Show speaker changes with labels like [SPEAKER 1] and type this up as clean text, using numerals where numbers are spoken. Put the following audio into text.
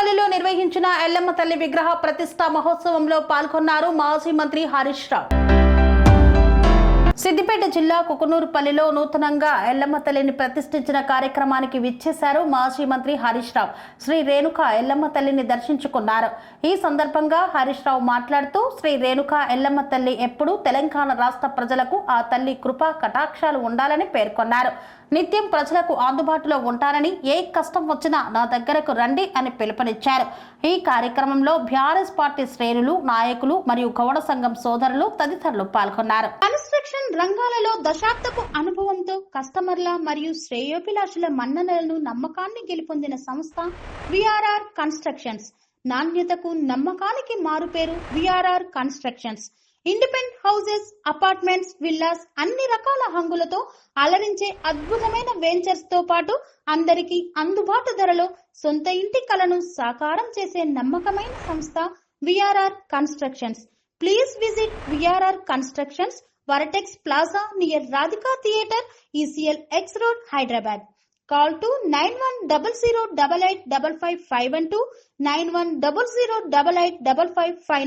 [SPEAKER 1] కుకునూరుపల్లిలో నిర్వహించిన ఎల్లమ్మ తల్లి విగ్రహ ప్రతిష్ఠా మహోత్సవంలో పాల్గొన్నారు మాజీ మంత్రి హరీష్ రావు. సిద్దిపేట జిల్లా కుకునూరుపల్లిలో నూతనంగా ఎల్లమ్మ తల్లిని ప్రతిష్ఠించిన కార్యక్రమానికి విచ్చేశారు మాజీ మంత్రి హరీష్ రావు. శ్రీ రేణుక ఎల్లమ్మ తల్లిని దర్శించుకున్నారు. ఈ సందర్భంగా హరీష్ రావు మాట్లాడుతూ శ్రీ రేణుక ఎల్లమ్మ తల్లి ఎప్పుడూ తెలంగాణ రాష్ట్ర ప్రజలకు ఆ తల్లి కృపా కటాక్షాలు ఉండాలని పేర్కొన్నారు. నిత్యం ప్రజలకు అందుబాటులో ఉంటారని, ఏ కష్టం వచ్చినా నా దగ్గరకు రండి అని పిలుపునిచ్చారు. ఈ కార్యక్రమంలో బీఆర్ఎస్ పార్టీ శ్రేణులు, నాయకులు మరియు గౌడ సంఘం సోదరులు తదితరులు పాల్గొన్నారు. కన్స్ట్రక్షన్ రంగాలలో దశాబ్దపు అనుభవంతో కస్టమర్ల మరియు శ్రేయోభిలాషుల మన్ననలను, నమ్మకాన్ని గెలుపొందిన సంస్థ విఆర్ఆర్ కన్స్ట్రక్షన్స్. నాణ్యతకు, నమ్మకానికి మారుపేరు VRR constructions. Independent houses, apartments, villas అన్ని రకాల హంగులతో అలరించే అద్భుతమైన వెంచర్స్ తో పాటు అందరికీ అందుబాటు ధరలో సొంత ఇంటి కలను సాకారం చేసే నమ్మకమైన సంస్థ VRR constructions. Please visit VRR constructions, వరటెక్స్ plaza near Radhika theatre, ECL X Road, Hyderabad. Call to 910088555512 9100885555.